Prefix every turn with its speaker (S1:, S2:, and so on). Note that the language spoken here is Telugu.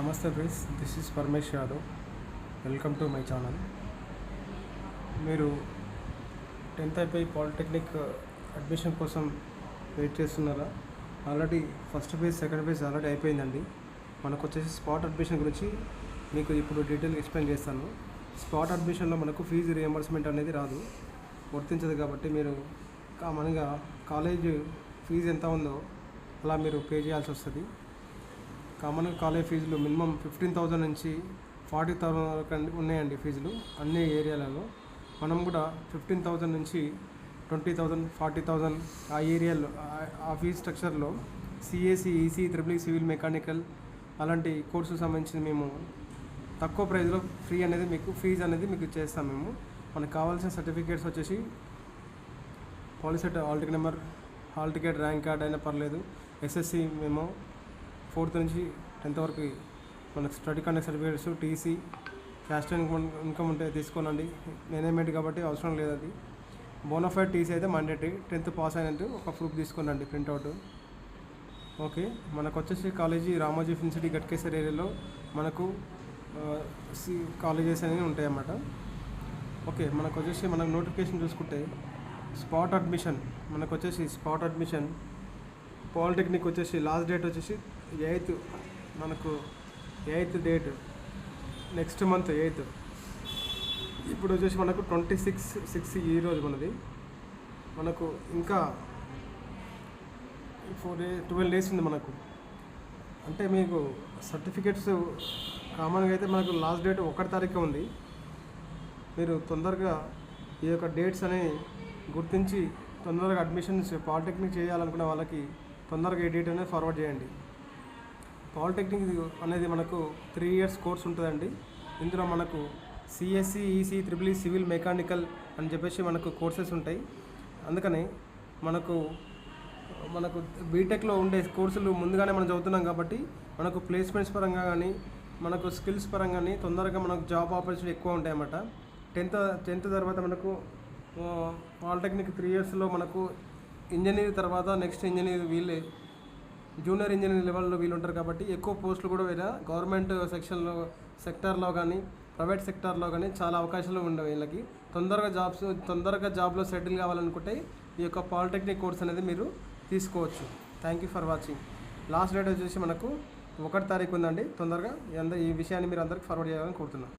S1: నమస్తే friends, this is Paramesh Yadav. Welcome to my channel. మీరు 10th అయిపోయి పాలిటెక్నిక్ అడ్మిషన్ కోసం వెయిట్ చేస్తున్నారా? Already first phase, second phase already అయిపోయిందండి. మనకు వచ్చేసి స్పాట్ అడ్మిషన్ గురించి మీకు ఇప్పుడు డీటెయిల్గా ఎక్స్ప్లెయిన్ చేస్తాను. స్పాట్ అడ్మిషన్లో మనకు ఫీజు రియంబర్స్మెంట్ అనేది రాదు, వర్తించదు. కాబట్టి మీరు కామన్గా కాలేజ్ ఫీజు ఎంత ఉందో అలా మీరు పే చేయాల్సి వస్తుంది. కామన్గా కాలేజ్ ఫీజులు మినిమం 15,000 నుంచి 40,000 వరకు ఉన్నాయండి ఫీజులు అన్ని ఏరియాలలో. మనం కూడా 15,000 నుంచి 20,000, 40,000 ఆ ఏరియాలో ఆ ఫీజ్ స్ట్రక్చర్లో CSC, EC, triple civil, mechanical అలాంటి కోర్సు సంబంధించి మేము తక్కువ ప్రైస్లో ఫీజు అనేది మీకు చేస్తాం. మేము మనకు కావాల్సిన సర్టిఫికేట్స్ వచ్చేసి POLYCET hall ticket number, hall ticket, rank card అయినా పర్లేదు, ఎస్ఎస్సి మేము 4th నుంచి 10th వరకు మనకు study conduct certificates, TC, caste income ఉంటే తీసుకోనండి. మేనేజ్మెంట్ కాబట్టి అవసరం లేదు. అది బోనఫైడ్ టీసీ అయితే మండేటరీ. 10th పాస్ అయినట్టు ఒక ప్రూఫ్ తీసుకోనండి, ప్రింట్అవుట్. ఓకే, మనకు వచ్చేసి college Ramoji film city Ghatkesar ఏరియాలో మనకు కాలేజెస్ అనేవి ఉంటాయి అన్నమాట. ఓకే, మనకు వచ్చేసి మనకు నోటిఫికేషన్ చూసుకుంటే స్పాట్ అడ్మిషన్ పాలిటెక్నిక్ వచ్చేసి లాస్ట్ డేట్ వచ్చేసి 8th, మనకు 8th date, next month 8th. ఇప్పుడు వచ్చేసి మనకు 26/6 ఈరోజు మనకు ఇంకా 12 డేస్ ఉంది మనకు. అంటే మీకు సర్టిఫికేట్స్ కామన్గా అయితే మనకు లాస్ట్ డేట్ 1 తారీఖు ఉంది. మీరు తొందరగా ఈ యొక్క డేట్స్ అనేవి గుర్తించి తొందరగా అడ్మిషన్స్ పాలిటెక్నిక్ చేయాలనుకునే వాళ్ళకి తొందరగా ఈ డేట్ అనేది ఫార్వర్డ్ చేయండి. పాలిటెక్నిక్ అనేది మనకు 3 years కోర్స్ ఉంటుందండి. ఇందులో మనకు CSE, EC, triple civil, mechanical అని చెప్పేసి మనకు కోర్సెస్ ఉంటాయి. అందుకని మనకు బీటెక్లో ఉండే కోర్సులు ముందుగానే మనం చదువుతున్నాం కాబట్టి మనకు ప్లేస్మెంట్స్ పరంగా కానీ మనకు స్కిల్స్ పరంగా కానీ తొందరగా మనకు జాబ్ ఆపర్చునిటీ ఎక్కువ ఉంటాయి అన్నమాట. 10th తర్వాత మనకు పాలిటెక్నిక్ 3 yearsలో మనకు ఇంజనీర్ తర్వాత నెక్స్ట్ ఇంజనీర్ వీళ్ళే జూనియర్ ఇంజనీర్ లెవెల్లో వీళ్ళు ఉంటారు. కాబట్టి ఎక్కువ పోస్టులు కూడా వేరే గవర్నమెంట్ సెక్టార్లో కానీ ప్రైవేట్ సెక్టార్లో కానీ చాలా అవకాశాలు ఉండవు. వీళ్ళకి తొందరగా జాబ్లో సెటిల్ కావాలనుకుంటే ఈ యొక్క పాలిటెక్నిక్ కోర్స్ అనేది మీరు తీసుకోవచ్చు. Thank you for watching. Last date వచ్చేసి మనకు 1 తారీఖు ఉందండి. తొందరగా ఈ విషయాన్ని మీరు అందరికీ ఫార్వర్డ్ చేయాలని కోరుతున్నాను.